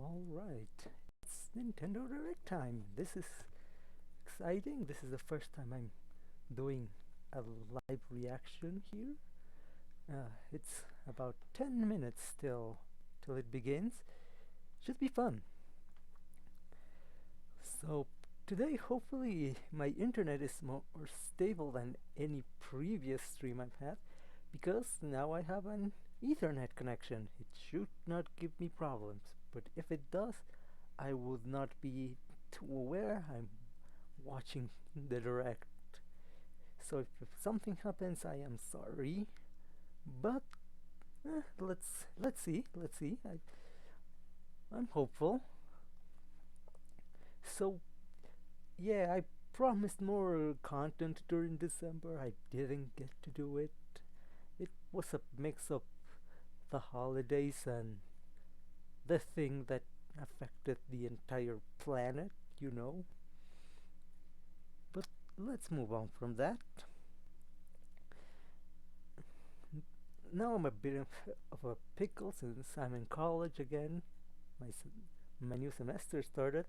Alright, it's Nintendo Direct time. This is exciting. This is the first time I'm doing a live reaction here. It's about 10 minutes still till it begins. Should be fun. So, today, hopefully, my internet is more stable than any previous stream I've had because now I have an Ethernet connection. It should not give me problems, but if it does, I would not be too aware I'm watching the direct. So if something happens, I am sorry, but let's see. I'm hopeful. So yeah, I promised more content during December. I didn't get to do it. It was a mix of the holidays and the thing that affected the entire planet, you know. But let's move on from that. Now I'm a bit of a pickle since I'm in college again. My my new semester started.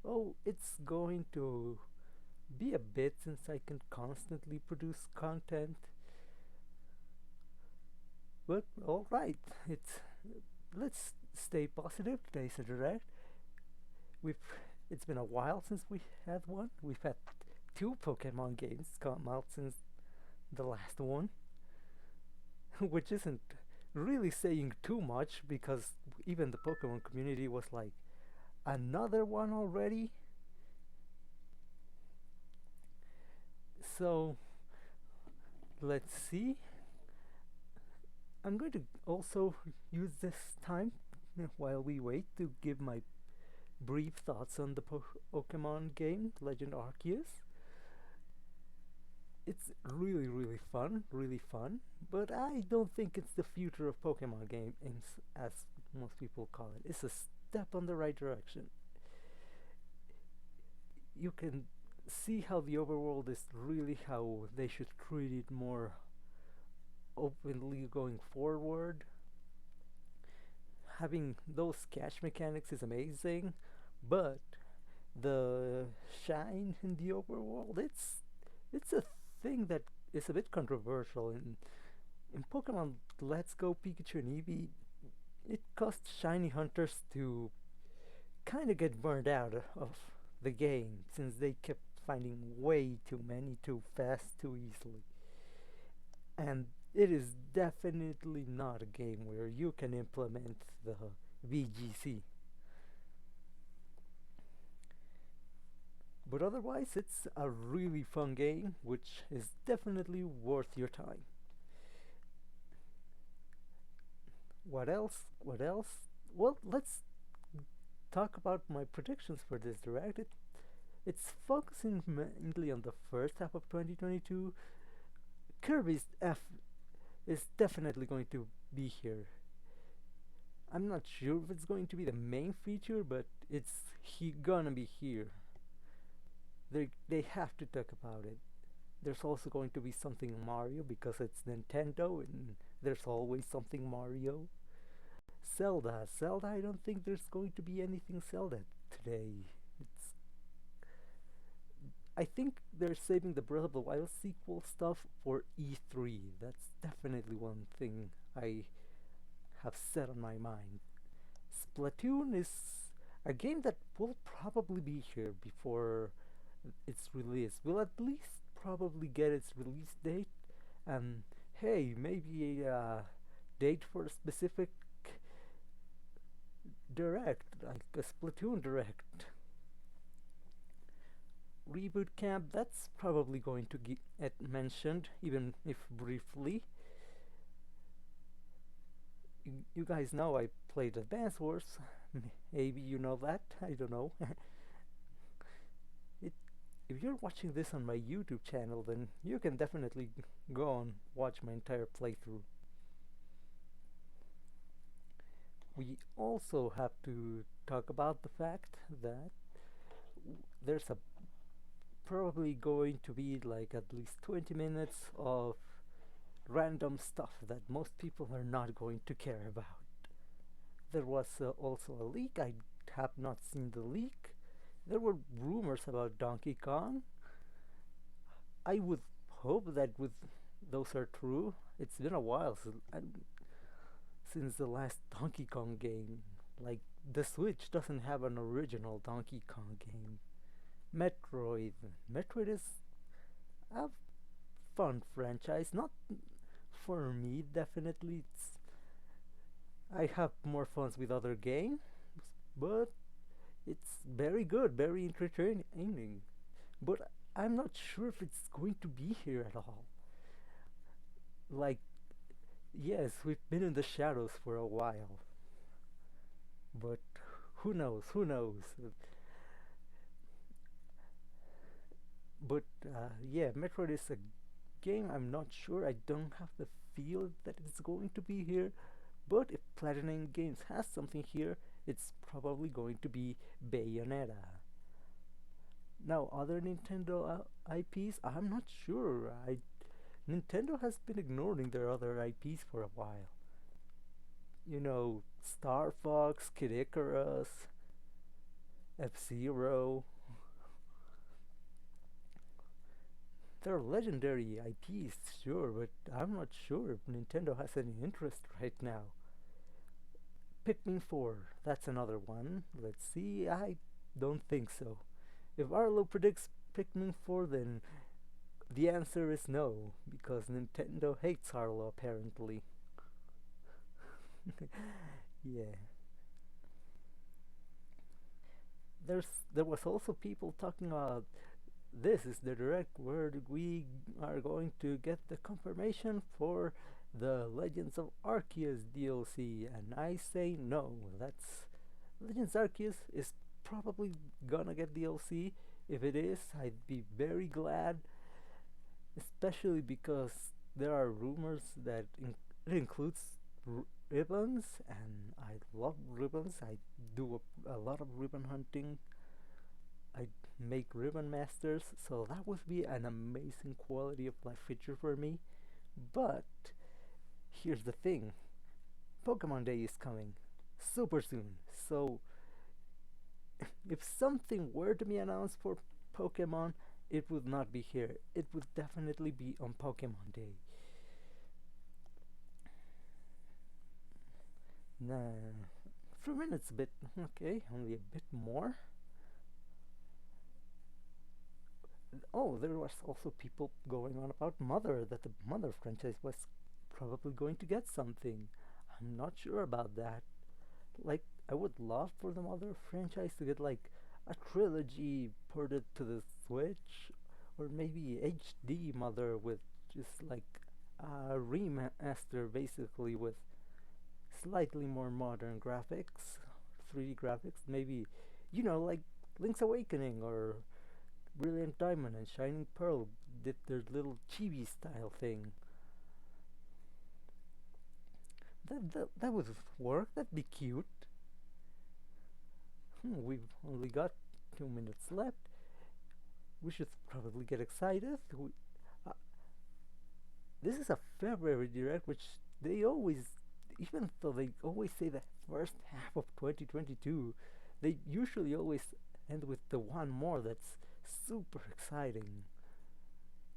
Oh, it's going to be a bit since I can constantly produce content. But all right, let's stay positive. Today's a direct. We've it's been a while since we had one. We've had two Pokemon games come out since the last one, which isn't really saying too much because even the Pokemon community was like, another one already? So, let's see. I'm going to also use this time while we wait to give my brief thoughts on the Pokemon game, Legend Arceus. It's really fun, but I don't think it's the future of Pokemon games as most people call it. It's a step on the right direction. You can see how the overworld is really how they should treat it more openly going forward. Having those catch mechanics is amazing, but the shine in the overworld, it's a thing that is a bit controversial. In Pokemon Let's Go Pikachu and Eevee, it caused shiny hunters to kind of get burned out of the game since they kept finding way too many too fast too easily. And it is definitely not a game where you can implement the VGC. But otherwise, it's a really fun game, which is definitely worth your time. What else? What else? Well, let's talk about my predictions for this direct. It's focusing mainly on the first half of 2022. Kirby's F is definitely going to be here. I'm not sure if it's going to be the main feature, but he gonna be here. They have to talk about it. There's also going to be something Mario because it's Nintendo and there's always something Mario. Zelda, I don't think there's going to be anything Zelda today. It's I think they're saving the Breath of the Wild sequel stuff for E3. That's definitely one thing I have set on my mind. Splatoon is a game that will probably be here before its release. We'll at least probably get its release date and hey, maybe a date for a specific direct, like a Splatoon direct. Reboot Camp, that's probably going to get mentioned, even if briefly. You guys know I played Advance Wars. Maybe you know that, I don't know. If you're watching this on my YouTube channel, then you can definitely go and watch my entire playthrough. We also have to talk about the fact that there's a probably going to be like at least 20 minutes of random stuff that most people are not going to care about. There was also a leak. I have not seen the leak. There were rumors about Donkey Kong. I would hope that with those are true. It's been a while since the last Donkey Kong game. Like, the Switch doesn't have an original Donkey Kong game. Metroid. Metroid is a fun franchise. Not for me, definitely. I have more fun with other games, but it's very good, very entertaining. But I'm not sure if it's going to be here at all. Like, yes, we've been in the shadows for a while, but who knows? Who knows? But yeah, Metroid is a game I'm not sure. I don't have the feel that it's going to be here. But if Platinum Games has something here, it's probably going to be Bayonetta. Now, other Nintendo IPs, I'm not sure. Nintendo has been ignoring their other IPs for a while. You know, Star Fox, Kid Icarus, F Zero. They're legendary IPs, sure, but I'm not sure if Nintendo has any interest right now. Pikmin 4, that's another one. Let's see, I don't think so. If Arlo predicts Pikmin 4, then the answer is no, because Nintendo hates Arlo apparently. Yeah. There was also people talking about this is the direct where we are going to get the confirmation for the Legends of Arceus DLC, and I say no. That's Legends Arceus is probably gonna get DLC. If it is, I'd be very glad, especially because there are rumors that it includes ribbons, and I love ribbons. I do a lot of ribbon hunting. I make ribbon masters, so that would be an amazing quality of life feature for me. But here's the thing: Pokemon Day is coming super soon, so if something were to be announced for Pokemon, it would not be here. It would definitely be on Pokemon Day. Nah, 3 minutes a bit okay, only a bit more. Oh, there was also people going on about Mother, that the Mother franchise was probably going to get something. I'm not sure about that. Like, I would love for the Mother franchise to get like a trilogy ported to the Switch, or maybe HD Mother with just like a remaster basically with slightly more modern graphics, 3D graphics, maybe, like Link's Awakening or Brilliant Diamond and Shining Pearl did their little chibi style thing. That would work. That'd be cute. We've only got 2 minutes left. We should probably get excited. Uh, this is a February direct, which they always, even though they always say the first half of 2022, they usually always end with the one more that's super exciting.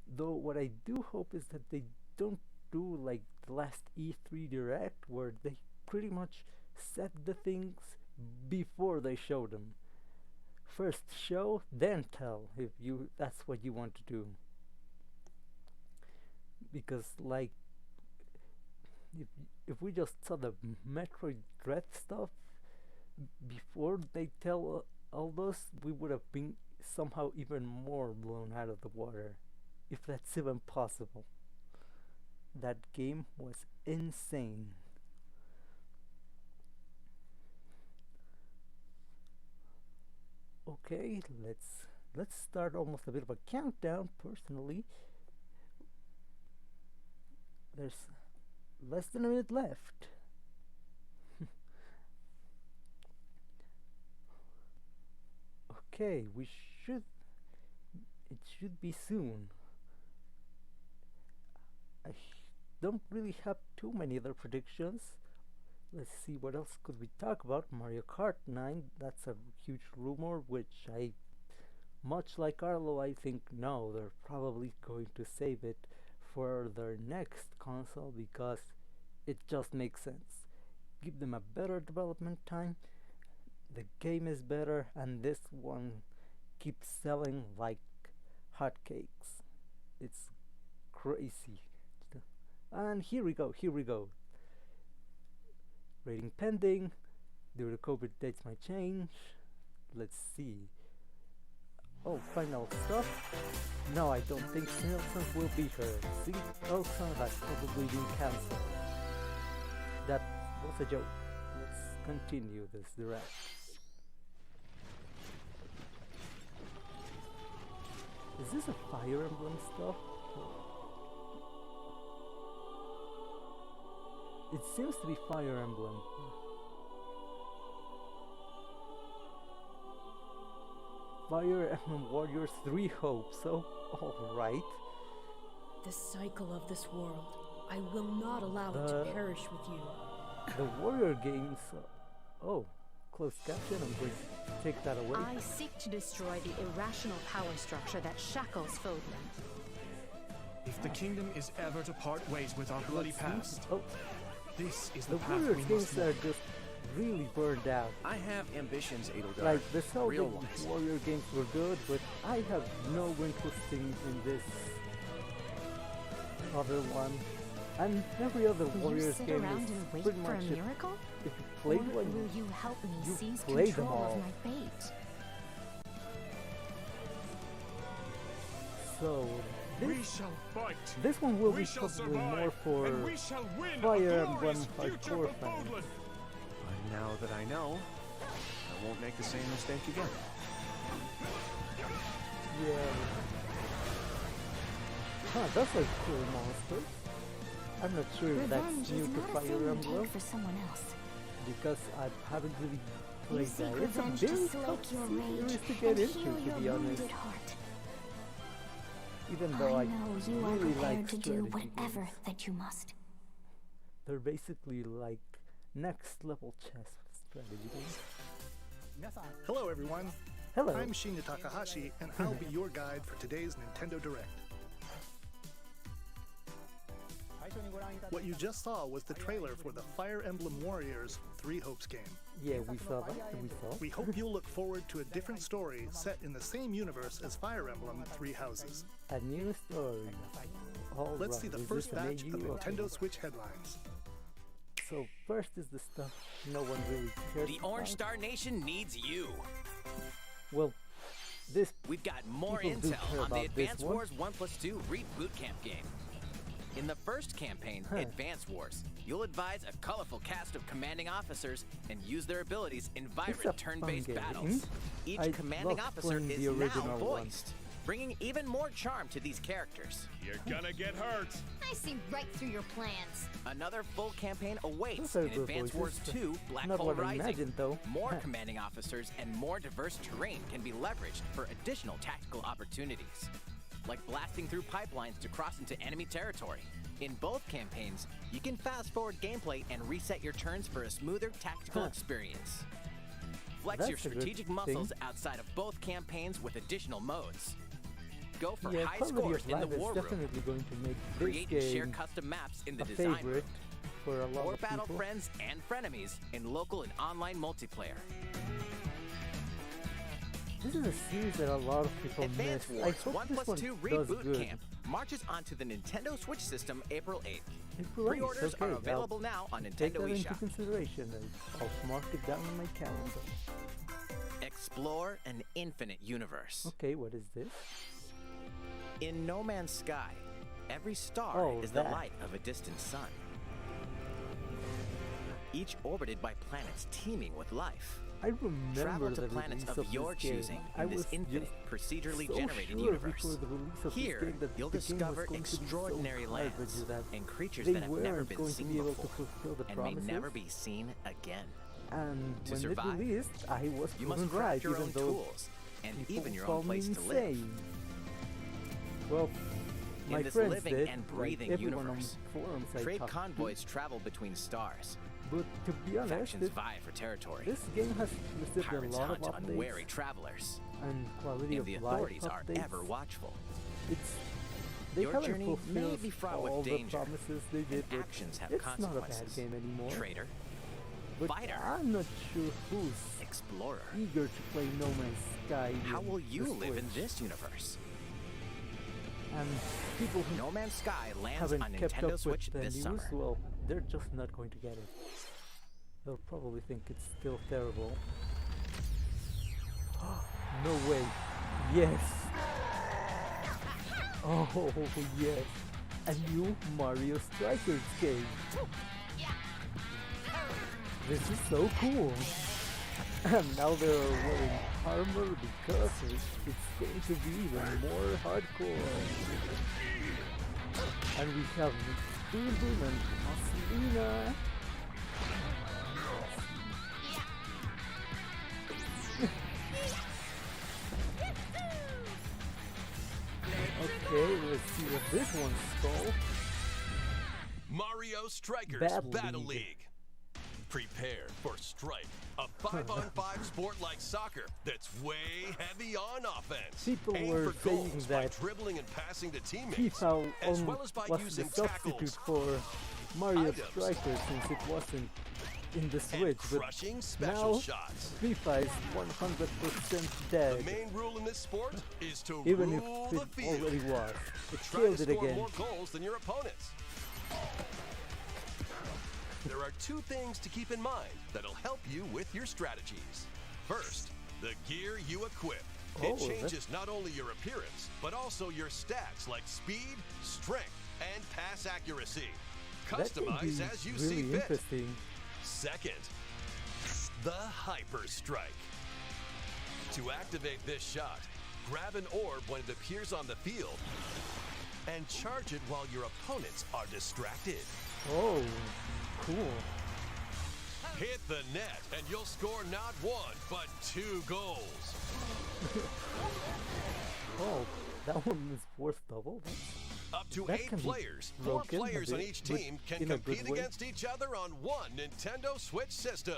Though what I do hope is that they don't do like the last E3 direct where they pretty much set the things before they show them. First show, then tell if you that's what you want to do. Because like if if we just saw the Metroid Dread stuff before they tell all those, we would have been somehow even more blown out of the water, if that's even possible. That game was insane. Okay, let's start almost a bit of a countdown. Personally, there's less than a minute left. Okay, we should it should be soon. I don't really have too many other predictions. Let's see what else could we talk about. Mario Kart 9, that's a huge rumor, which I, much like Arlo, I think no, they're probably going to save it for their next console because it just makes sense. Give them a better development time, the game is better, and this one keeps selling like hotcakes. It's crazy. And here we go, here we go. Rating pending. Due to COVID, dates might change. Let's see. Oh, final stuff. No, I don't think Simpsons will be her. See, Elsa, that's probably been cancelled. That was a joke. Let's continue this direct. Is this a Fire Emblem stuff? It seems to be Fire Emblem. Fire Emblem Warriors 3 Hope, so alright. The cycle of this world. I will not allow it to perish with you. The Warrior games. Oh, closed caption, I'm going to take that away. I seek to destroy the irrational power structure that shackles Fodlan. If the kingdom is ever to part ways with our bloody past, Oh, this is the the path Warrior we games must are walk. just really burned out. I have ambitions, Edelgard. Like the Zelda real ones. Warrior games were good, but I have no interest in this other one. And every other Will you Warriors sit game around is and wait pretty for a much it. miracle? If you Or played one, will you help me you seize play them control all. of my fate? So We this shall fight. this one will We be shall probably survive, more for and we shall win Fire a Emblem glorious future hardcore for fans. Fodlan. But now that I know, I won't make the same mistake again. Yeah. Huh, that's a cool monster. I'm not sure if Revenge that's new is to not a Fire thing you Emblem take for someone else. because I haven't really You played seek that. It's a revenge to very slake tough your series rage to get and into, heal to your be honest. wounded heart. Even though I I know you are really like prepared to do strategy whatever games. that you must. They're basically like next level chess strategy games. Hello everyone, Hello. I'm Shinya Takahashi and I'll be your guide for today's Nintendo Direct. What you just saw was the trailer for the Fire Emblem Warriors 3 Hopes game. Yeah, we saw that. We saw. We hope you'll look forward to a different story set in the same universe as Fire Emblem 3 Houses. A new story. All Let's right, see the is first this an batch of AU? Okay. Nintendo Switch headlines. So first is the stuff no one really cares The Orange about. Star Nation needs you. Well, this We've got more People do care intel on the about this Advance one. Wars 1+2 Reboot Camp game. In the first campaign, Huh. Advance Wars, you'll advise a colorful cast of commanding officers and use their abilities in It's a vibrant fun turn-based game. battles. Each I commanding love officer playing is the now original one. voiced, bringing even more charm to these characters. You're gonna get hurt. I see right through your plans. Another full campaign awaits Those are in good Advance Wars voices. 2 Black Not Hole what I Rising. imagined, though. More commanding officers and more diverse terrain can be leveraged for additional tactical opportunities, like blasting through pipelines to cross into enemy territory. In both campaigns, you can fast forward gameplay and reset your turns for a smoother tactical Huh. experience. Flex That's your a good strategic thing. muscles outside of both campaigns with additional modes. Go for yeah, high quality scores of in the life is war room. definitely going to make Create this and share game custom maps in the a design room. favorite for a lot Or of battle people. friends and frenemies in local and online multiplayer. This is a series that a lot of people Advance miss. I Wars hope 1+2 this one does Reboot good. Camp marches onto the Nintendo Switch system April 8th. April 8th, Pre-orders okay, are I'll available now on Take Nintendo that into eShop. consideration and I'll mark it down on my calendar. Explore an infinite universe. Okay, what is this? In No Man's Sky, every star Oh, is that. the light of a distant sun. Each orbited by planets teeming with life. I remember Travel to the planets release of your this game. choosing I in this was infinite, just procedurally so generated sure universe. before the release of Here, this game that you'll the game was discover going to be so extraordinary garbage lands that and creatures they that have never weren't been going to seen be able to before fulfill the and may promises. never be seen again. And To when survive, it released, I was You must proven craft right, your even own though tools and people even your call own place me to live. insane. Well, my In this friends living did, and like breathing everyone universe, on forums I trade talked to. convoys travel between stars, But to be honest, Factions vie for territory. this game has received a Pirates lot of hunt updates unwary travelers, and quality and of the life authorities are updates. ever watchful. It's they Your haven't journey may fulfilled be fraught all with the danger, promises they did, and but actions have it's not a bad consequences. game anymore. Traitor, But fighter, I'm not sure who's explorer. eager to play No Man's Sky. How in will the you live in Switch. this universe? And people who No Man's Sky lands haven't on kept Nintendo up Switch with the this news, summer. well, they're just not going to get it. They'll probably think it's still terrible. No way. Yes. Oh, yes. A new Mario Strikers game. This is so cool. And now they're wearing armor because it's going to be even more hardcore. And we have Boom Boom and Marcelina. Okay, let's see what this one's called. Mario Strikers Battle Battle League. League. Prepare for Strike, a 5-on-5 sport like soccer that's way heavy on offense. People Aim were for saying goals by that dribbling and passing to teammates, FIFA as well as by was the using substitute tackles for Mario items, Strikers since it wasn't in the and Switch, but crushing special now shots. FIFA is 100% The dead. main rule in this sport is to Even rule if the it field. already was. It Try killed to it score again. more goals than your opponents. There are two things to keep in mind that'll help you with your strategies. First, the gear you equip. Oh, It changes not only your appearance, but also your stats like speed, strength, and pass accuracy. That can Customize be as you really see fit. interesting. Second, the Hyper Strike. To activate this shot, grab an orb when it appears on the field and charge it while your opponents are distracted. Oh, cool. Hit the net and you'll score not one, but 2 goals. Oh, that one is worth double. Up to That 8 can be players, 4 broken a players on bit, each but team can in a good compete way. against each other on one Nintendo Switch system.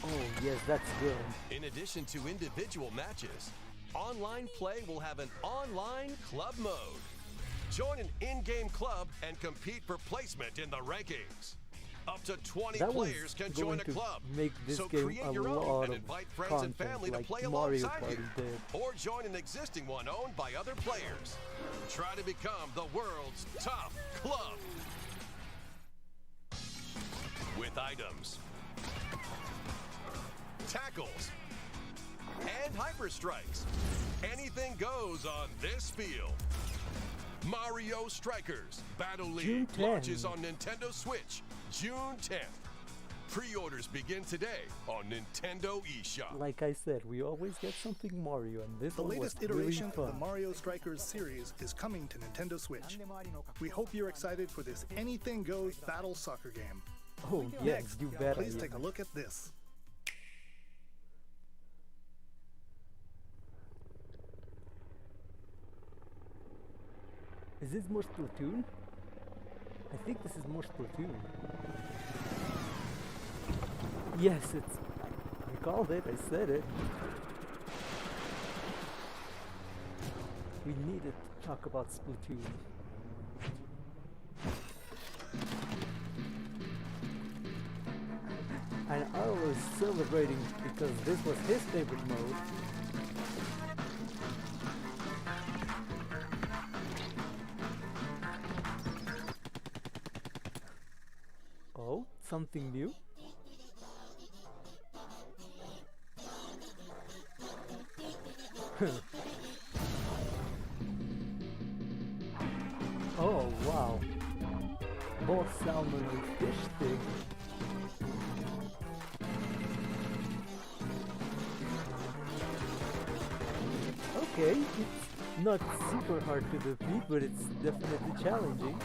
Oh, yes, that's good. In addition to individual matches, online play will have an online club mode. Join an in-game club and compete for placement in the rankings. Up to 20 That one's players can going join a to club. make this So game create a your lot own and of invite friends and content family like to play Mario alongside Party you. did. Or join an existing one owned by other players. Try to become the world's top club. With items, tackles, and hyper strikes. Anything goes on this field. Mario Strikers Battle League June launches 10. on Nintendo Switch June 10th. Pre-orders begin today on Nintendo eShop. Like I said, we always get something Mario, and this The one latest was iteration really of the fun. Mario Strikers series is coming to Nintendo Switch. We hope you're excited for this anything goes battle soccer game. Oh yes, Next, you bet I please am. take a look at this. Is this more Splatoon? I think this is more Splatoon. Yes, it's... I called it, I said it. We needed to talk about Splatoon. And Arlo was celebrating because this was his favorite mode. Oh, something new? Oh, wow. More salmon and fish stick. Okay, it's not super hard to defeat, but it's definitely challenging.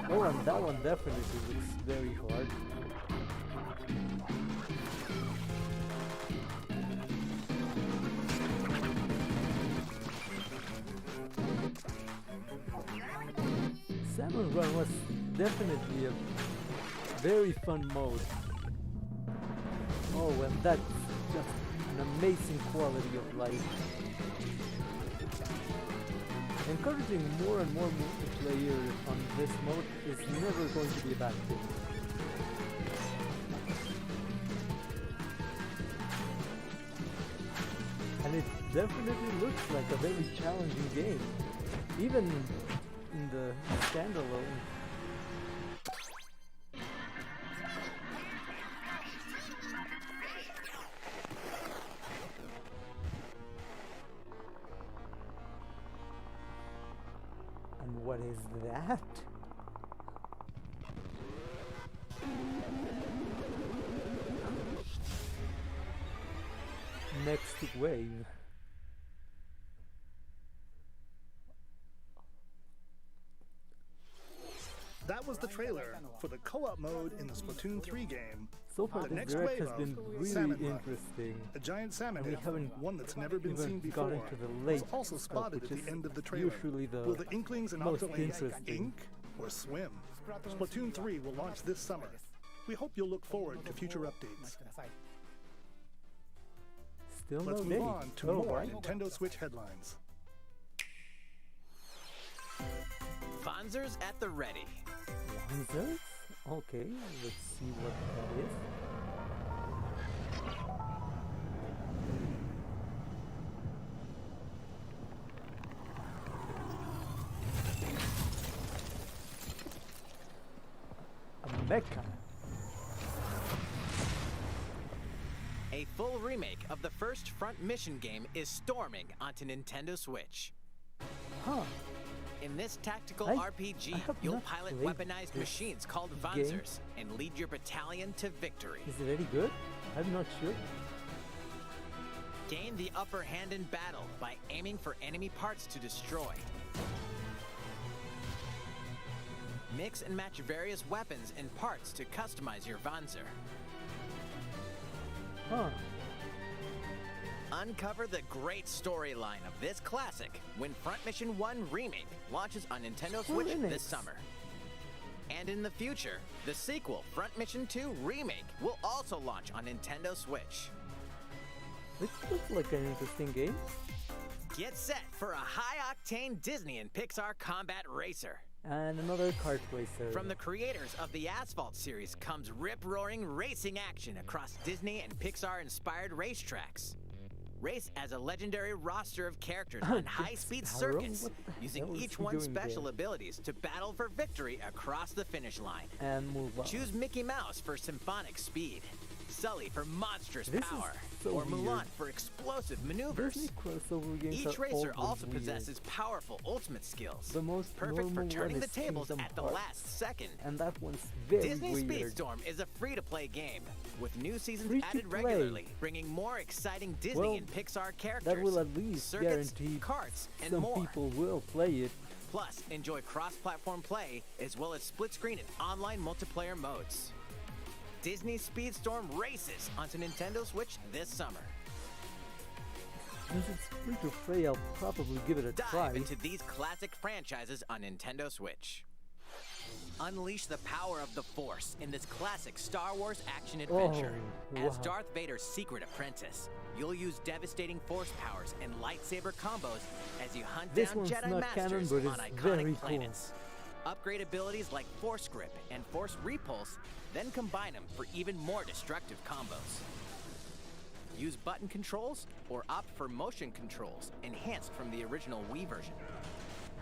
Oh, and that one definitely looks very hard. Salmon Run was definitely a very fun mode. Oh, and that's just an amazing quality of life. Encouraging more and more multiplayer on this mode is never going to be a bad thing. And it definitely looks like a very challenging game, even in the standalone. And what is that? Next wave. That was the trailer for the co-op mode in the Splatoon 3 game. So far, The this next direct wave has of been really Salmon Run. interesting. A giant salmon And we head, haven't one that's never been even seen before, gotten to the was late also stuff, spotted at which the is end of the trailer. usually the Will the Inklings and most Octolands interesting. ink or swim? Splatoon 3 will launch this summer. We hope you'll look forward to future updates. Still Let's no move date. on to Oh, more right. Nintendo Switch headlines. Fonzers at the ready. Wanzers? Okay, let's see what that is. A mecha. A full remake of the first Front Mission game is storming onto Nintendo Switch. Huh. In this tactical I RPG, have you'll not pilot played weaponized this machines called game. Vanzers and lead your battalion to victory. Is it any good? I'm not sure. Gain the upper hand in battle by aiming for enemy parts to destroy. Mix and match various weapons and parts to customize your Vanzer. Huh. Uncover the great storyline of this classic when Front Mission 1 Remake launches on Nintendo Switch this summer. And in the future, the sequel, Front Mission 2 Remake, will also launch on Nintendo Switch. This looks like an interesting game. Get set for a high-octane Disney and Pixar combat racer. And another kart racer. From the creators of the Asphalt series comes rip-roaring racing action across Disney and Pixar-inspired racetracks. Race as a legendary roster of characters on high-speed Sparrow? circuits, What the using hell is each he one's doing special there? abilities to battle for victory across the finish line. And move on. Choose Mickey Mouse for symphonic speed, Sully for monstrous This is power, so or Mulan weird. for explosive maneuvers. Disney crossover games Each are racer always also weird. possesses powerful ultimate skills, The most perfect for normal turning one the is tables Kingdom at the Hearts. last second. And that one's very Disney weird. Speedstorm is a free-to-play game, with new seasons Free to added play. regularly, bringing more exciting Disney Well, and Pixar characters, That will at least circuits, guarantee carts, and some more. people will play it. Plus, enjoy cross-platform play, as well as split-screen and online multiplayer modes. Disney Speedstorm races onto Nintendo Switch this summer. Since it's free to play, I'll probably give it a try. Dive into these classic franchises on Nintendo Switch. Unleash the power of the Force in this classic Star Wars action adventure. Oh, As wow. Darth Vader's secret apprentice, you'll use devastating Force powers and lightsaber combos as you hunt This down one's Jedi not Masters canon, but on it's iconic very cool. planets. Upgrade abilities like Force Grip and Force Repulse, then combine them for even more destructive combos. Use button controls or opt for motion controls enhanced from the original Wii version.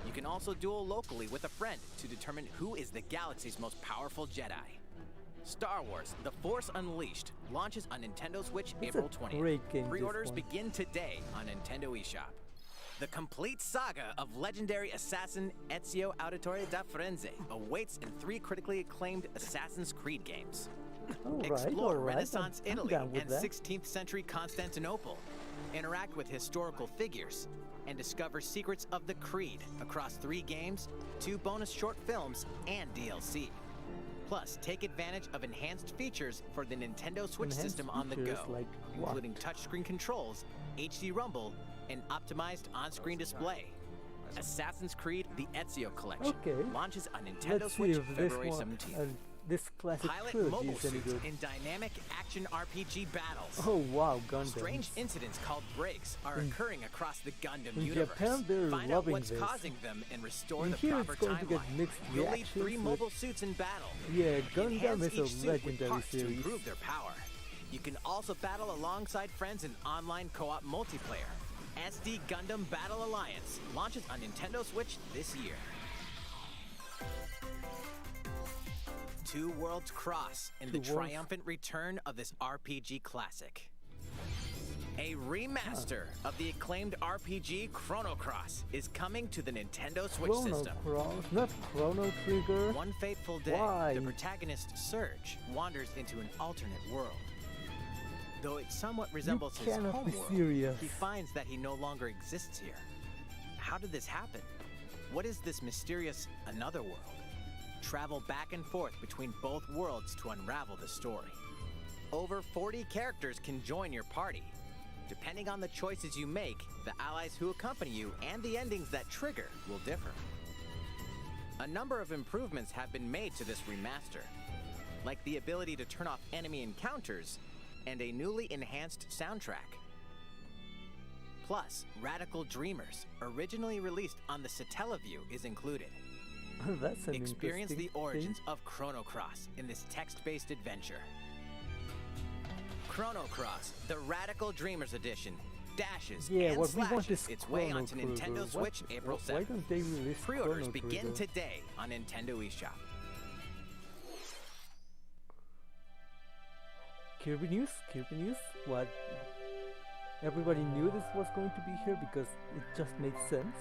You can also duel locally with a friend to determine who is the galaxy's most powerful Jedi. Star Wars: The Force Unleashed launches on Nintendo Switch It's April a 20th. great game, this Pre-orders one. begin today on Nintendo eShop. The complete saga of legendary assassin Ezio Auditore da Firenze awaits in 3 critically acclaimed Assassin's Creed games. Explore Renaissance I'm Italy down with and that. 16th century Constantinople. Interact with historical figures and discover secrets of the Creed across 3 games, 2 bonus short films, and DLC. Plus, take advantage of enhanced features for the Nintendo Switch Enhanced system on the features go, like what? including touchscreen controls, HD Rumble, and optimized on-screen display. Assassin's Creed: The Ezio Collection Okay. launches on Nintendo Let's see Switch if this February one 17th. this classic Pilot trilogy mobile is any suits good. in dynamic action RPG battles. Oh wow, Gundam. Strange incidents called breaks are occurring across the Gundam in universe. Japan, they're Find out loving what's this. causing them and restore And the here proper it's going to get timeline. mixed You'll lead reactions 3 with- mobile suits in battle. Yeah, Gundam Enhance is each a suit with legendary parts to series. improve their power. You can also battle alongside friends in online co-op multiplayer. SD Gundam Battle Alliance launches on Nintendo Switch this year. Two worlds cross in the Two worlds. triumphant return of this RPG classic. A remaster of the acclaimed RPG Chrono Cross is coming to the Nintendo Switch Chrono system. Cross, not Chrono Trigger. One fateful day, Why? the protagonist Surge wanders into an alternate world. Though it somewhat resembles his cannot be homeworld, serious. he finds that he no longer exists here. How did this happen? What is this mysterious another world? Travel back and forth between both worlds to unravel the story. Over 40 characters can join your party. Depending on the choices you make, the allies who accompany you and the endings that trigger will differ. A number of improvements have been made to this remaster, like the ability to turn off enemy encounters and a newly enhanced soundtrack. Plus, Radical Dreamers, originally released on the Satellaview, is included. That's an Experience the interesting origins thing. of Chrono Cross in this text-based adventure. Chrono Cross, the Radical Dreamers edition, dashes Yeah, and what we want slashes is its way Chrono onto Trigger. Nintendo Switch April Why 7th. don't they release Pre-orders Chrono begin Trigger? today on Nintendo eShop. Kirby News? Kirby News? What? Everybody knew this was going to be here because it just made sense.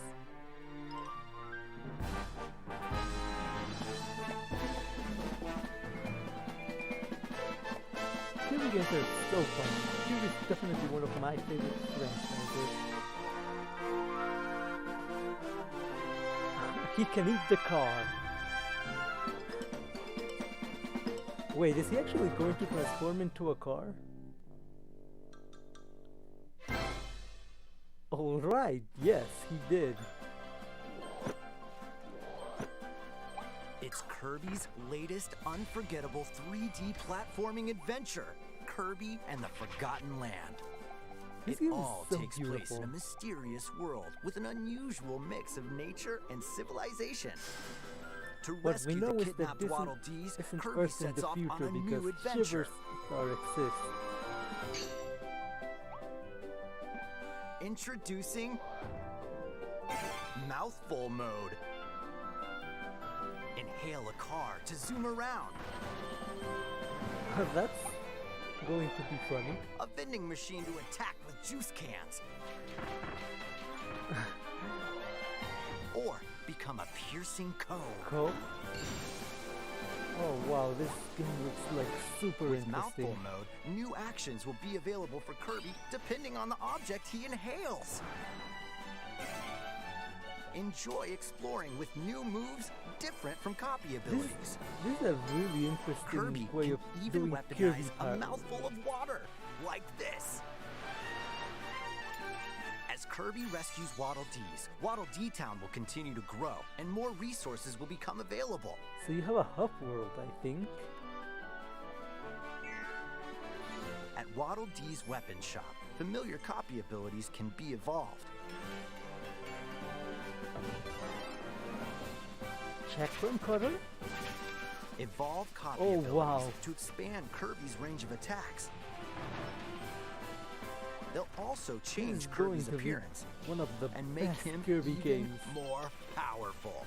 Kirby games are so fun. Kirby is definitely one of my favorite franchises. He can eat the car. Wait, is he actually going to transform into a car? Alright, yes, he did. It's Kirby's latest unforgettable 3D platforming adventure, Kirby and the Forgotten Land. This It game is all so takes place beautiful. in a mysterious world with an unusual mix of nature and civilization. To What we rescue know the is that kidnapped this Waddle Dees, isn't Kirby Earth in sets the off on future a new because adventure. Shivers Star exists. Introducing Mouthful Mode. Inhale a car to zoom around. That's going to be funny. A vending machine to attack with juice cans. Or become a piercing cone. Cool. Oh wow, this game looks like super With interesting. Mouthful Mode, new actions will be available for Kirby depending on the object he inhales. Enjoy exploring with new moves different from copy abilities. This is a really interesting Kirby way can of even doing weaponize Kirby a battles. mouthful of water, like this. As Kirby rescues Waddle Dees, Waddle Dee Town will continue to grow, and more resources will become available. So you have a hub world, I think. At Waddle Dee's weapon shop, familiar copy abilities can be evolved. Chakram Cutter? Evolve copy Oh, abilities wow. to expand Kirby's range of attacks. They'll also This is change going Kirby's to be appearance one of the and make best him Kirby even games. more powerful.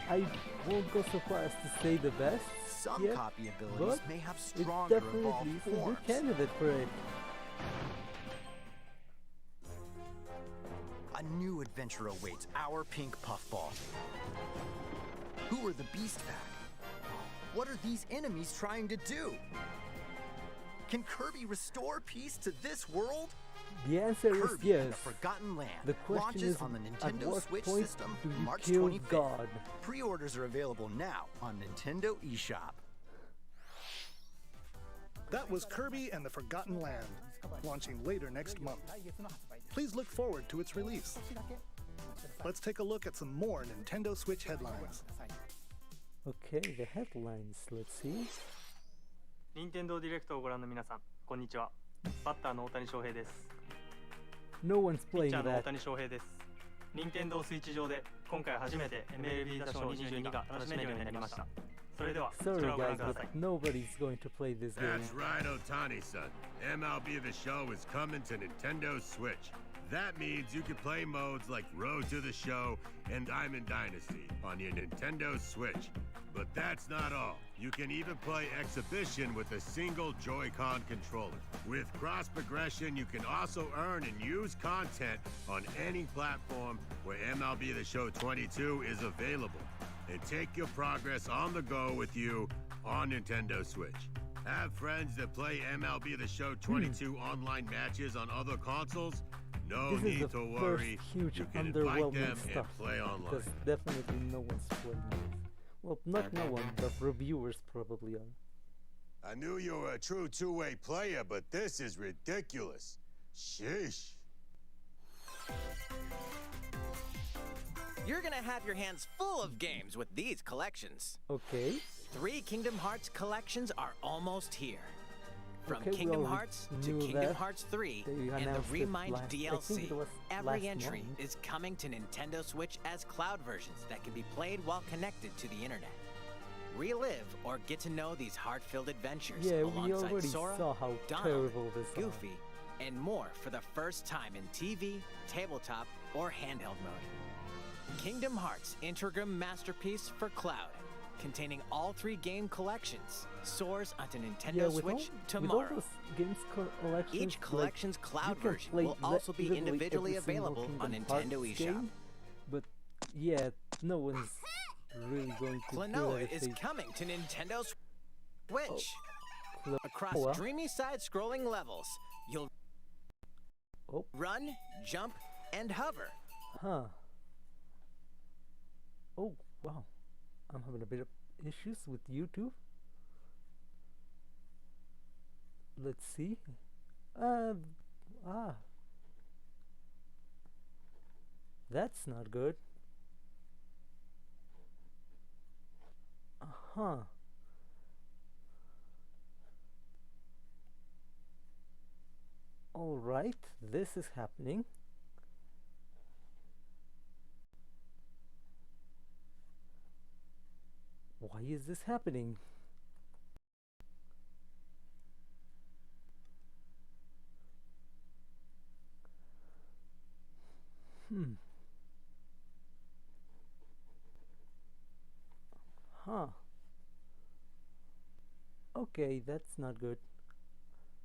I won't go so far as to say the best Some yet, copy abilities but may have it stronger definitely evolved is a good forms. candidate for it. A new adventure awaits our pink puffball. Who are the Beast Pack? What are these enemies trying to do? Can Kirby restore peace to this world? The answer is Kirby and the yes. Forgotten Land The question launches is, on the at Nintendo what Switch point system do you March kill 25th. God? Pre-orders are available now on Nintendo eShop. That was Kirby and the Forgotten Land, launching later next month. Please look forward to its release. Let's take a look at some more Nintendo Switch headlines. Okay, the headlines. Let's see. 任天堂ディレクトをご覧の皆さん、こんにちは。バッターの大谷翔平です。 No one's ピッ playing チャーの大 that. 谷翔平です。任天堂スイッチ上で今回初めて MLB 打賞22が楽しめるようになりました。それではこち Sorry らをご覧 guys, ください。 but nobody's going to play this game. That's right, Otani-san. MLB The Show is coming to Nintendo Switch. That means you can play modes like Road to the Show and Diamond Dynasty on your Nintendo Switch. But that's not all. You can even play Exhibition with a single Joy-Con controller. With cross progression, you can also earn and use content on any platform where MLB The Show 22 is available. And take your progress on the go with you on Nintendo Switch. Have friends that play MLB The Show 22 online matches on other consoles? No This is need the to first worry. huge You can invite underwhelming them stuff. and play online. Because definitely no one's playing this. Well, not no one, but reviewers probably are. I knew you were a true two-way player, but this is ridiculous. Sheesh. You're gonna have your hands full of games with these collections. Okay. 3 Kingdom Hearts collections are almost here. From Okay, we Kingdom already Hearts to knew Kingdom that. Hearts 3 They and the announced it Remind I think DLC, it was every last entry month. is coming to Nintendo Switch as cloud versions that can be played while connected to the internet. Relive or get to know these heart-filled adventures Yeah, we alongside already Sora, saw how Donald, terrible this are. Goofy, and more for the first time in TV, tabletop, or handheld mode. Kingdom Hearts Integrum Masterpiece for Cloud, containing all 3 game collections, soars onto Nintendo Switch with all tomorrow. those games collections, Each collection's like, cloud you can version play will also be literally individually every single available on Kingdom Nintendo Hearts eShop. game, but yeah, no one's really going to do Klonoa that if is they... coming to Nintendo Switch. Across Klonoa? dreamy side-scrolling levels, you'll run, jump, and hover. Huh. Oh, wow. I'm having a bit of issues with YouTube. Let's see. That's not good. Uh-huh. All right, this is happening. Why is this happening? Huh. Okay, that's not good.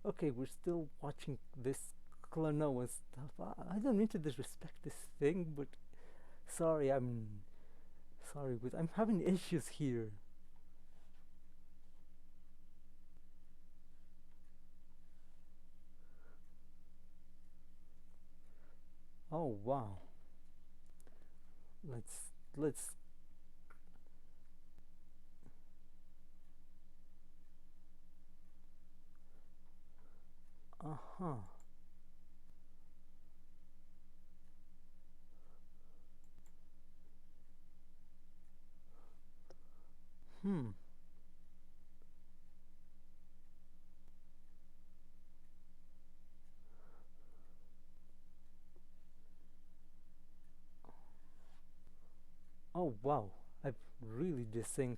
Okay, we're still watching this Klonoa stuff. I don't mean to disrespect this thing, but sorry, I'm having issues here. Oh wow. Let's uh-huh. Oh wow, I've really desynced.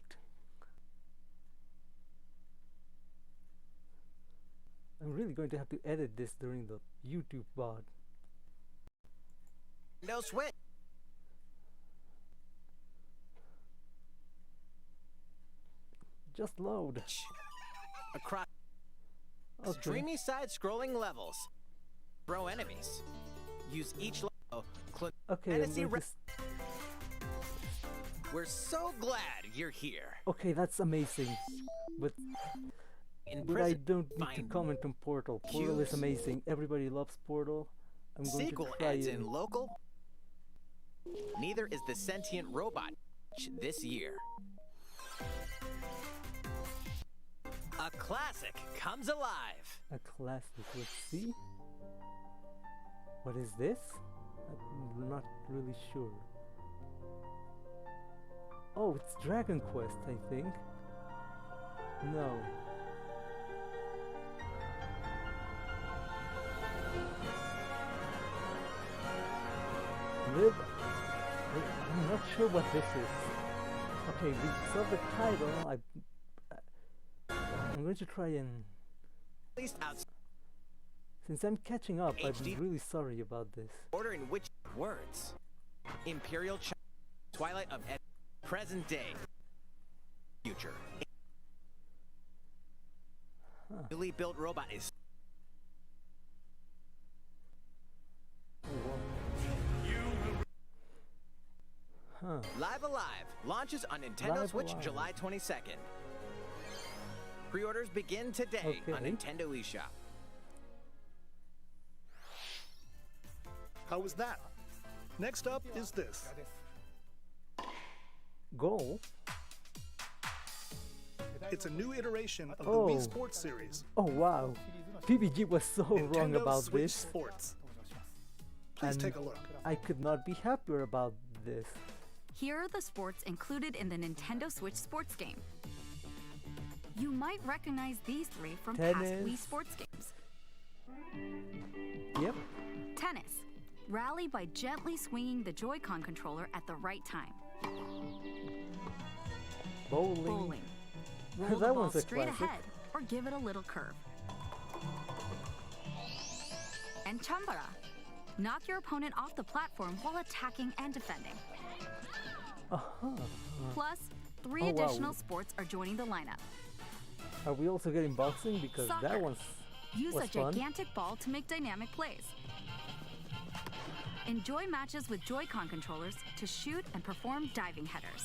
I'm really going to have to edit this during the YouTube VOD. No Switch. Just load. Across Okay. dreamy side-scrolling levels. Throw enemies. Use each level. Okay, I'm going to We're so glad you're here. Okay, that's amazing. But I don't need to comment on Portal. Portal is amazing. Everybody loves Portal. I'm going Sequel to try adds it. in local. Neither is the sentient robot this year. A classic comes alive. A classic. Let's see. What is this? I'm not really sure. Oh, it's Dragon Quest, I think. No. I'm not sure what this is. Okay, we saw the title. I'm going to try and... Since I'm catching up, I'm really sorry about this. Order in which words? Imperial Twilight of present day. Future. Newly built robot is... Live Alive launches on Nintendo Switch July 22nd. Pre-orders begin today on Nintendo eShop. How was that? Next up is this. Goal? It's a new iteration of the Wii Sports series. Oh wow, PBG was so Nintendo wrong about Switch this. Sports. Please And take a look. I could not be happier about this. Here are the sports included in the Nintendo Switch sports game. You might recognize these three from past Wii sports games. Yep. Tennis. Rally by gently swinging the Joy-Con controller at the right time. Bowling. Roll That the ball one's a straight classic. ahead or give it a little curve. And Chambara. Knock your opponent off the platform while attacking and defending. Plus, 3 additional sports are joining the lineup. Are we also getting boxing? Because Soccer. that one's Use was a fun. gigantic ball to make dynamic plays. Enjoy matches with Joy-Con controllers to shoot and perform diving headers.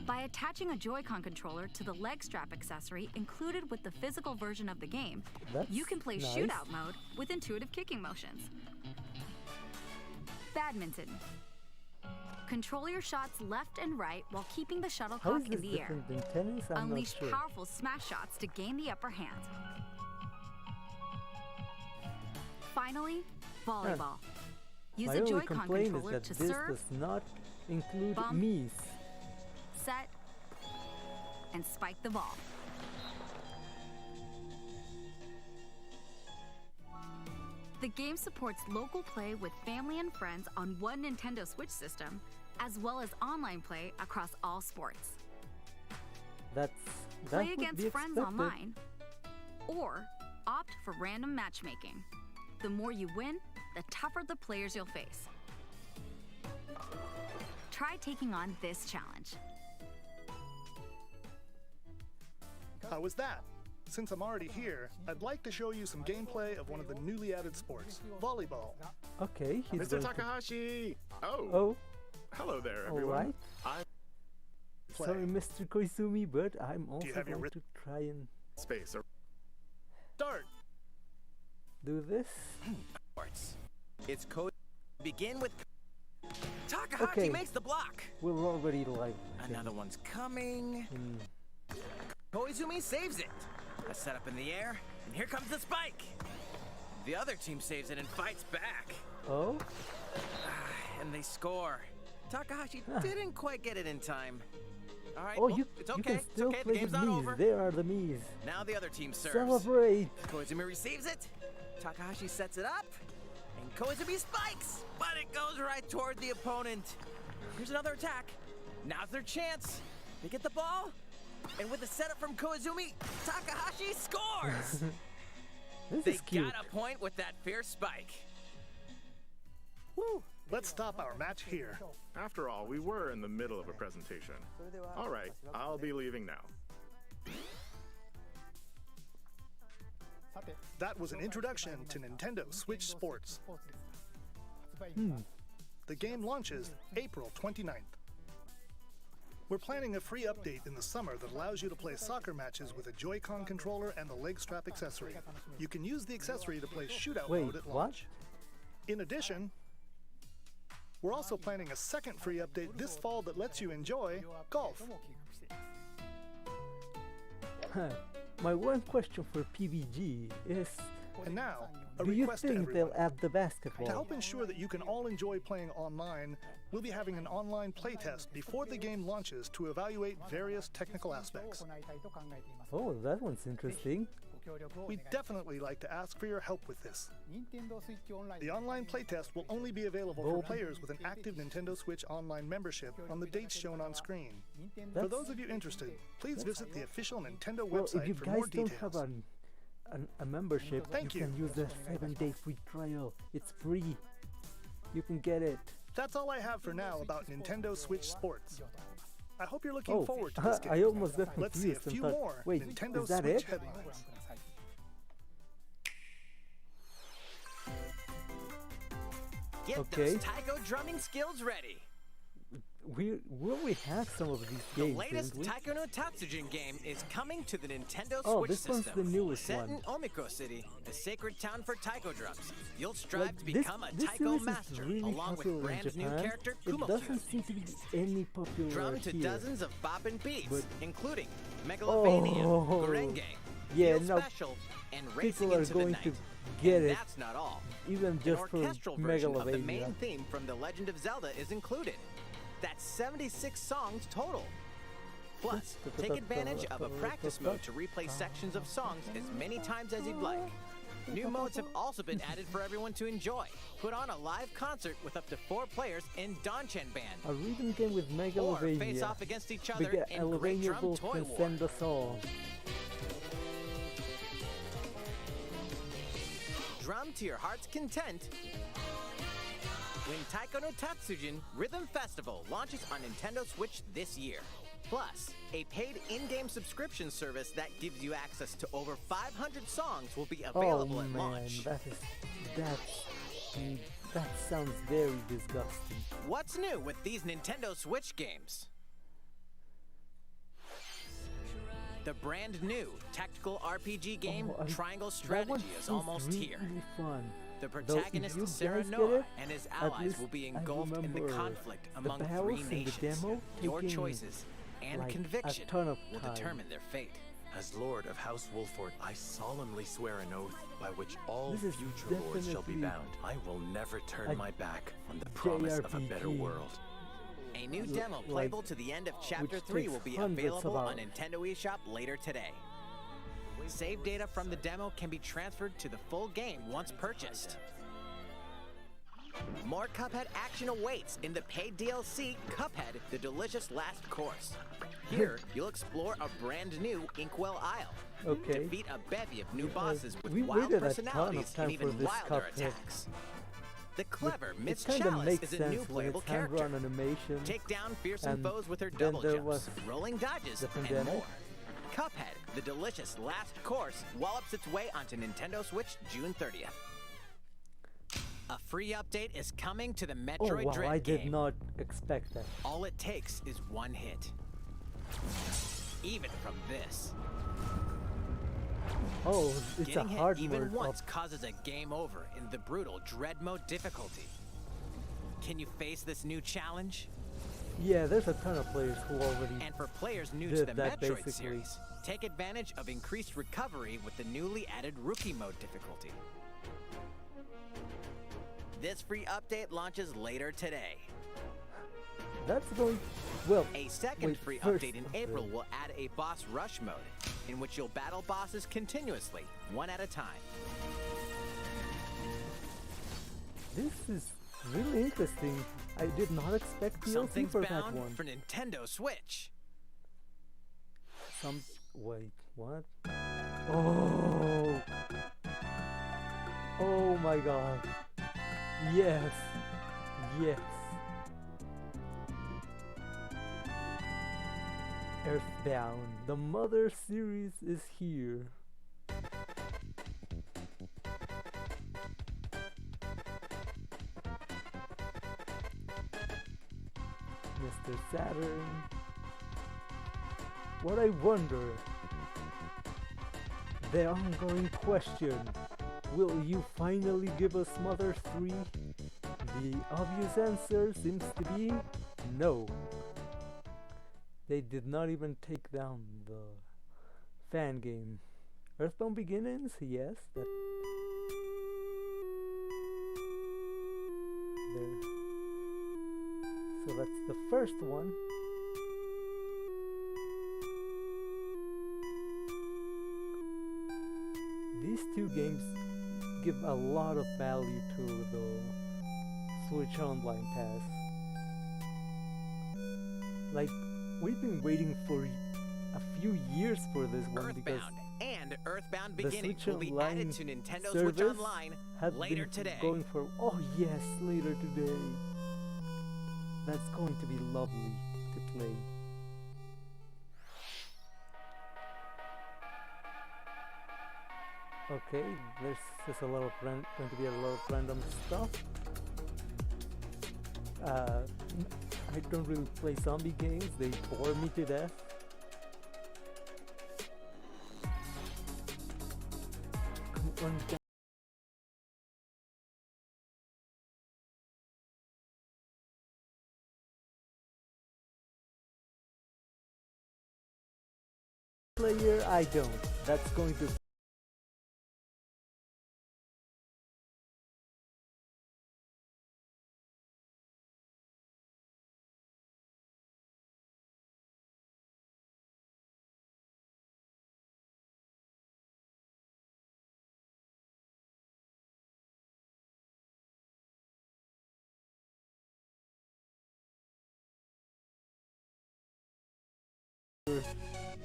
By attaching a Joy-Con controller to the leg strap accessory included with the physical version of the game, you can play That's shootout nice. mode with intuitive kicking motions. Badminton. Control your shots left and right while keeping the How is shuttlecock this in the air. different than tennis? I'm Unleash not sure. powerful smash shots to gain the upper hand. Finally, volleyball. Use My a only Joy-Con complaint is controller that to this serve, does not include bump, Mies. set, and spike the ball. The game supports local play with family and friends on one Nintendo Switch system, as well as online play across all sports. That Play would against be friends expected. online, or opt for random matchmaking. The more you win, the tougher the players you'll face. Try taking on this challenge. How was that? Since I'm already here, I'd like to show you some gameplay of one of the newly added sports, volleyball. Okay, he's Mr. going Takahashi! Oh. Hello there, All everyone. right. Sorry, Mr. Koizumi, but I'm you also have your going to try and Space. Start! do this. It's code. Begin with. Takahashi Okay. makes the block. We're already live. Another one's coming. Hmm. Koizumi saves it. A setup in the air, and here comes the spike. The other team saves it and fights back. Oh? And they score. Takahashi didn't quite get it in time. All right, Oh, well, you, it's you okay. can It's still okay. The play the game's not Mies. over. There are the Mies. Now the other team serves. Celebrate! Koizumi receives it. Takahashi sets it up. And Koizumi spikes, but it goes right toward the opponent. Here's another attack. Now's their chance. They get the ball. And with the setup from Koizumi, Takahashi scores! This They is cute. got a point with that fierce spike. Woo! Let's stop our match here. After all, we were in the middle of a presentation. All right, I'll be leaving now. That was an introduction to Nintendo Switch Sports. The game launches April 29th. We're planning a free update in the summer that allows you to play soccer matches with a Joy-Con controller and the leg strap accessory. You can use the accessory to play shootout Wait, mode at what? launch. In addition, we're also planning a second free update this fall that lets you enjoy golf. My one question for PBG is... And now, A Do you request to think everyone. they'll add the To basketball? help ensure that you can all enjoy playing online, we'll be having an online playtest before the game launches to evaluate various technical aspects. Oh, that one's interesting. We'd definitely like to ask for your help with this. The online playtest will only be available for players with an active Nintendo Switch Online membership on the dates shown on screen. For those of you interested, please visit the official Nintendo Well, website if you for guys more don't details. have a membership, Thank you you. can use the 7-day free trial. It's free. You can get it. That's all I have for now about Nintendo Switch Sports. I hope you're looking forward to this game. I almost got Let's see a confused and few thought, more wait, Nintendo is that Switch it? headlines. Get Okay. those taiko drumming skills ready. We had some of these The games, latest didn't we? Taiko no Tatsujin game is coming to the Nintendo Oh, Switch this one's system. the newest Set one. in Omiko City, the sacred town for taiko drums, you'll strive Like, to this become a series taiko is master, really along with popular in brand new Japan. character It Kumokyun. doesn't seem to be any popular Drum to here. dozens of bop and beats, But- including Megalovania, Oh, Gurenge, yeah, Feel now Special, and Racing people are into going the to Night. get And it, that's not all. even An just for orchestral version of the Megalovania. main theme from The Legend of Zelda is included. That's 76 songs total. Plus, take advantage of a practice mode to replay sections of songs as many times as you'd like. New modes have also been added for everyone to enjoy. Put on a live concert with up to 4 players in Donchen Band. A rhythm game with Or Megalovania. face off against each other Big in Great Drum Elevania Toy can War. send us all. Drum to your heart's content when Taiko no Tatsujin Rhythm Festival launches on Nintendo Switch this year. Plus, a paid in-game subscription service that gives you access to over 500 songs will be available Oh at man, launch. that sounds very disgusting. What's new with these Nintendo Switch games? The brand new tactical RPG game Triangle Strategy is almost here. Really fun. The Though if protagonist you Sarah guys get Noah it, and his at allies least will be I engulfed in the remember conflict the among battles 3 in the nations. demo Your taking, choices and like, conviction a ton of will time. determine their fate. As Lord of House Wolford, I solemnly swear an oath by which all This is future lords shall be definitely bound. I will never turn a my back on the promise of a better JRPG. world. A new L- demo like, playable to the end of Chapter which 3 takes will be hundreds of available on hours. Nintendo eShop later today. Save data from the demo can be transferred to the full game once purchased. More Cuphead action awaits in the paid DLC, Cuphead, The Delicious Last Course. Here, you'll explore a brand new Inkwell Isle. Okay. Defeat a bevy of new Yeah, bosses with we wild waited a ton of personalities time and even for this wilder Cuphead. attacks. The clever It Miss kinda Chalice makes is a sense new when playable it's hand-drawn character. animation, Take down fearsome and foes with her then double there jumps, was rolling dodges, the and pandemic. more. Cuphead, The Delicious Last Course, wallops its way onto Nintendo Switch June 30th. A free update is coming to the Oh Metroid wow, Dread I game. did not expect that. All it takes is one hit. Even from this. Oh, it's Getting a hit hard even mode. once causes a game over in the brutal Dread Mode difficulty. Can you face this new challenge? Yeah, there's a ton of players who already And for players new to did the that Metroid basically. series, take advantage of increased recovery with the newly added Rookie Mode difficulty. This free update launches later today. That's going well. A second wait, free first, update in April will add a boss rush mode, in which you'll battle bosses continuously, one at a time. This is really interesting. I did not expect DLC Something's for that bound one. for Nintendo Switch. Wait, what? Oh! Oh my god. Yes. Yes. Earthbound. The Mother series is here. Mr. Saturn. What I wonder, the ongoing question, will you finally give us Mother 3? The obvious answer seems to be no. They did not even take down the fan game. Earthbound Beginnings, yes, So that's the first one. These two games give a lot of value to the Switch Online Pass. Like, we've been waiting for a few years for this one because and Earthbound the Beginnings Switch will be Online added to Nintendo service Switch Online had later been today. going for, oh yes, later today. That's going to be lovely to play. Okay, there's just a lot of going to be a lot of random stuff. I don't really play zombie games, they bore me to death. Come on down. Player, I don't. That's going to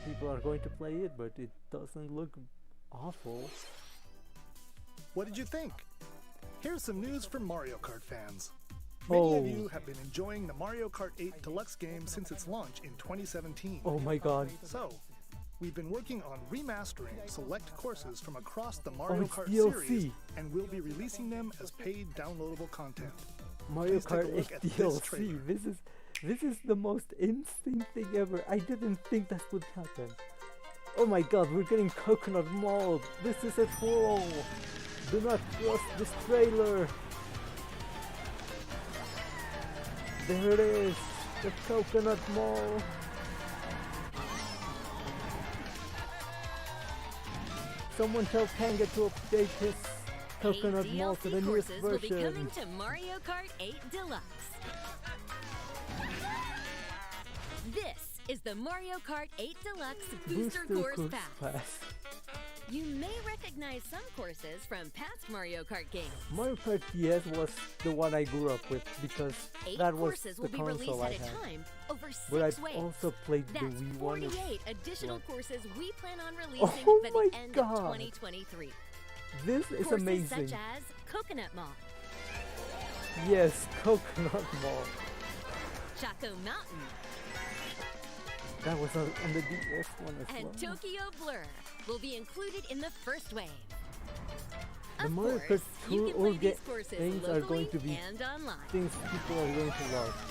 people are going to play it, but it doesn't look awful. What did you think? Here's some news for Mario Kart fans. Many of you have been enjoying the Mario Kart 8 Deluxe game since its launch in 2017. Oh my god. So, we've been working on remastering select courses from across the Mario it's Kart DLC. series, and we'll be releasing them as paid downloadable content. Mario Please take a Kart look 8 at this DLC. trailer. This is the most insane thing ever. I didn't think that would happen. Oh my god, we're getting Coconut Mall. This is a troll. Do not trust this trailer. There it is. The Coconut Mall. Someone tell Kanga to update his Coconut Mall to the newest version. Will be coming to Mario Kart 8 Deluxe. This is the Mario Kart 8 Deluxe Booster Course Pass. You may recognize some courses from past Mario Kart games. Mario Kart DS was the one I grew up with because 8 that was courses the will be console released I at had. a time over 6 But I waves. also played the That's Wii one. 48 additional like- courses we plan on releasing Oh by my the end God. of 2023. This is Courses amazing. such as Coconut Mall, Yes, Coconut Mall. Chaco Mountain, That was on the DS one as and well. Tokyo Blur will be included in the first wave. The Of Mario Kart course, you Tour can play or these courses things are going locally to be and online. things people are going to love.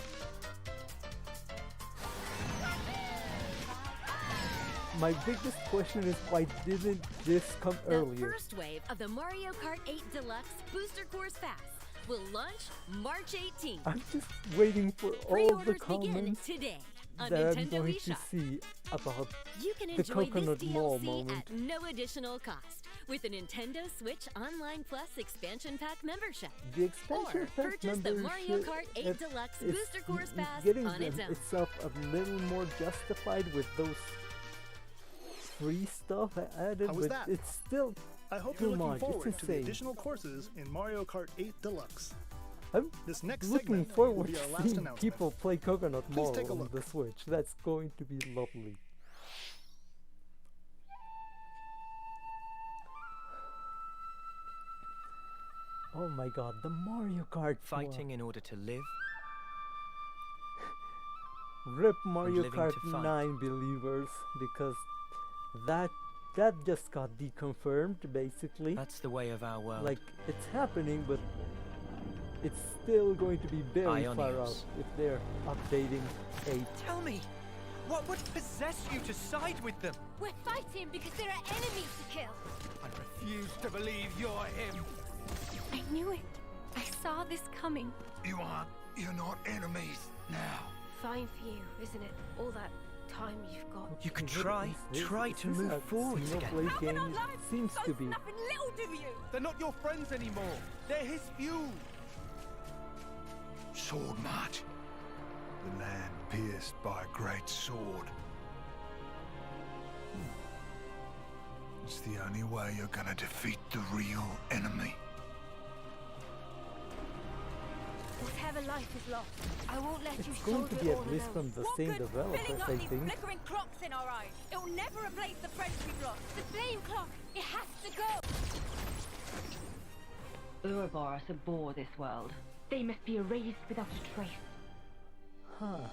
My biggest question is why didn't this come The earlier? first wave of the Mario Kart 8 Deluxe Booster Course Pass will launch March 18th. I'm just waiting for all the Pre-orders begin comments today on that I'm Nintendo going eShop. to see about You can the enjoy Coconut this Mall DLC moment. at no additional cost with a Nintendo Switch Online Plus Expansion Pack membership. The expansion or pack purchase the Mario membership, Kart 8 it- Deluxe it's Booster Course Pass getting on its own. itself a little more justified with those free stuff I added, How was but that? it's still I hope too you're looking much. forward It's to the insane. additional courses in Mario Kart 8 Deluxe. I'm This next looking segment will forward be to our last seeing announcement. people play Coconut Please Mall take a on look. the Switch. That's going to be lovely. Oh my god, the Mario Kart Fighting in order to live. Rip Mario living Kart to fight. 9 believers, because that just got deconfirmed basically. That's the way of our world. Like, it's happening, but it's still going to be very far out Ionios. if they're updating 8. Tell me, what would possess you to side with them? We're fighting because there are enemies to kill. I refuse to believe you're him. I knew it. I saw this coming. You're not enemies now. Fine for you, isn't it? All that time you've got. You could Is it- try is to this move a forward again. Xenoblade game? It seems to be. Nothing little do you. They're not your friends anymore. They're his fuel. Sword March. The land pierced by a great sword. It's the only way you're gonna defeat the real enemy. Whatever life is lost, I won't let you It's going to soldier be all at least alone. from the same developers, I think. Flickering clocks in our eyes. It will never replace the friends we've lost. The flame clock, it has to go. Ouroboros abhor this world. They must be erased without a trace. Huh.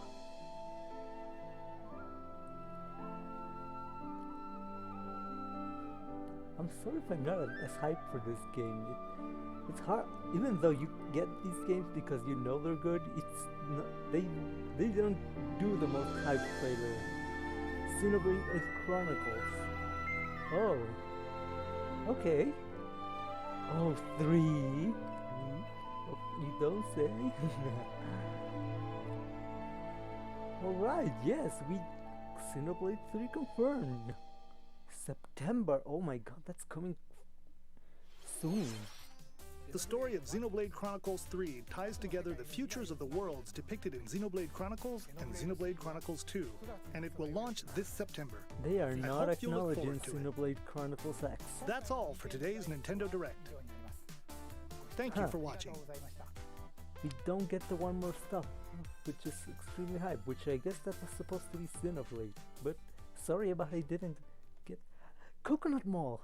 I'm sorry if I'm not as hyped for this game. It's hard, even though you get these games because you know they're good. It's not, they don't do the most hype trailer. Xenoblade Chronicles. Oh, okay. Oh, 3. Oh, you don't say. All right, yes, Xenoblade 3 confirmed. September. Oh my God, that's coming soon. The story of Xenoblade Chronicles 3 ties together the futures of the worlds depicted in Xenoblade Chronicles and Xenoblade Chronicles 2, and it will launch this September. They are not hope you'll look acknowledging forward to Xenoblade Chronicles X. That's all for today's Nintendo Direct. Thank you for watching. We don't get the one more stuff, which is extremely hype, which I guess that was supposed to be Xenoblade, but sorry about I didn't get Coconut Mall.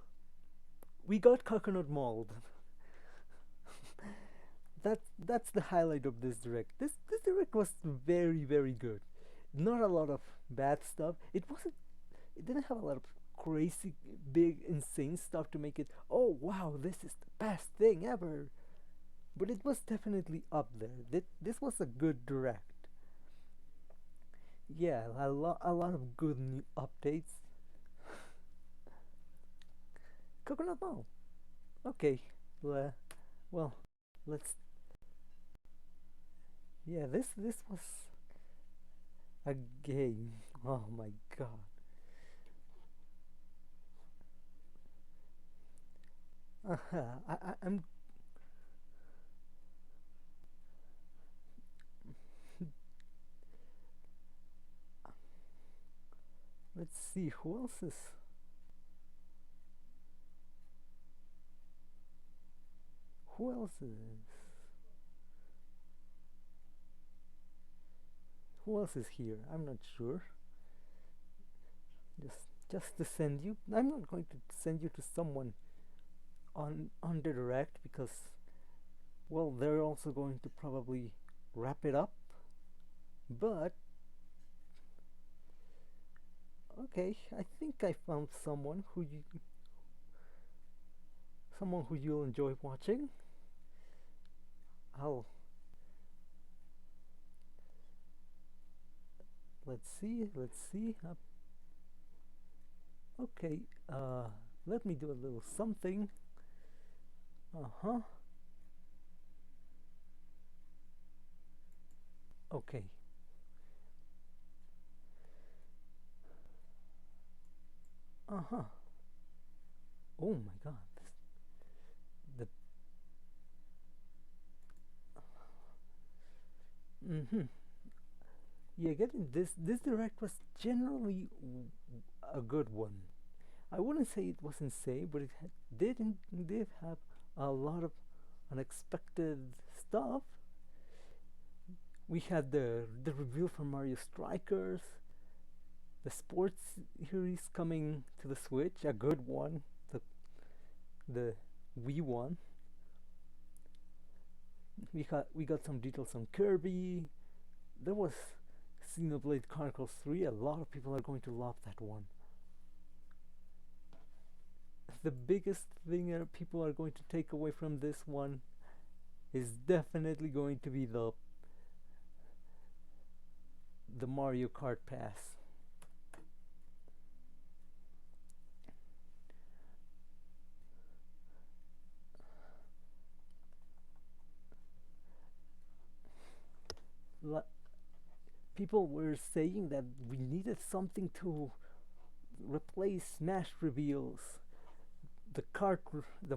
We got Coconut Mall. That's the highlight of this direct. This direct was very good. Not a lot of bad stuff. It didn't have a lot of crazy big insane stuff to make it, oh wow, this is the best thing ever. But it was definitely up there. This was a good direct. Yeah, a lot of good new updates. Coconut Mall. Okay. Well, let's. Yeah, this was a game. Oh my God. I'm. Let's see who else is. Who else is? Who else is here? I'm not sure. Just to send you. I'm not going to send you to someone on the direct because, well, they're also going to probably wrap it up. But okay, I think I found someone who you'll enjoy watching. Let's see. Okay, let me do a little something. Okay. Oh my God. Yeah, getting this direct was generally a good one. I wouldn't say it was insane, but it did have a lot of unexpected stuff. We had the reveal from Mario Strikers, the sports series coming to the Switch, a good one, the Wii one. We got some details on Kirby. There was Xenoblade Chronicles 3. A lot of people are going to love that one. The biggest thing that people are going to take away from this one is definitely going to be the Mario Kart Pass. People were saying that we needed something to replace Smash reveals. The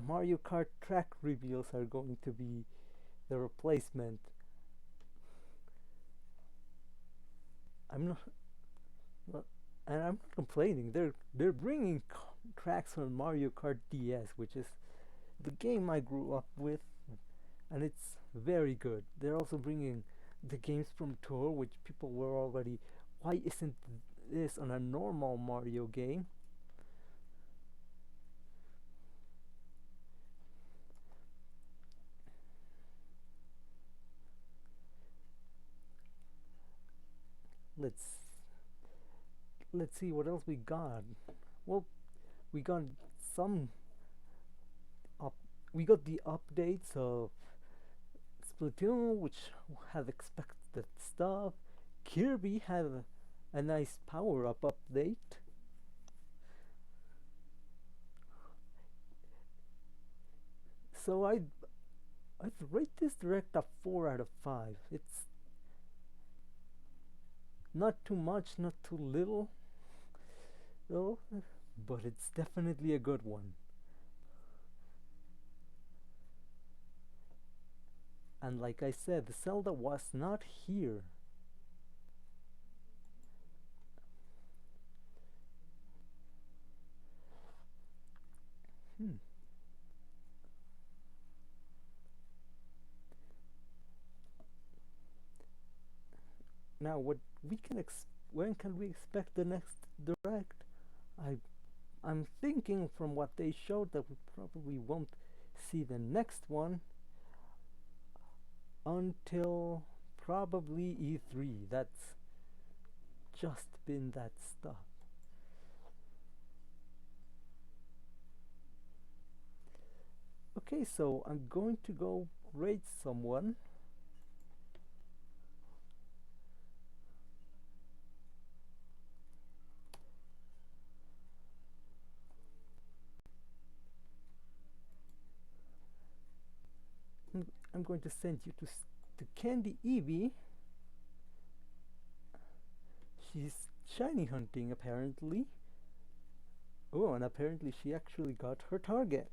Mario Kart track reveals are going to be the replacement. I'm not, well, and I'm not complaining. They're bringing tracks from Mario Kart DS, which is the game I grew up with, and it's very good. They're also bringing the games from Tour, which people were already, why isn't this on a normal Mario game? Let's see what else we got. Well, we got some we got the updates of Splatoon, which had expected stuff. Kirby had a nice power-up update. So I'd rate this direct a 4 out of 5. It's not too much, not too little, though, but it's definitely a good one. And like I said, the Zelda was not here. Now, what we can when can we expect the next direct? I'm thinking from what they showed that we probably won't see the next one until probably E3. That's just been that stuff. Okay, so I'm going to go rate someone. I'm going to send you to Candy Evie. She's shiny hunting apparently. Oh, and apparently she actually got her target.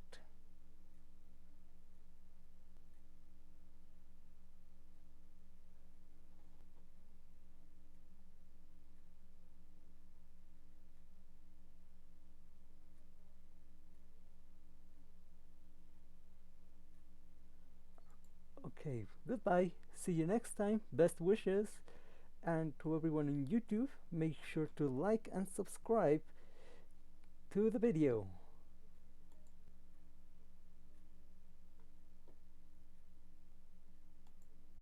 Okay, goodbye. See you next time. Best wishes. And to everyone on YouTube, make sure to like and subscribe to the video.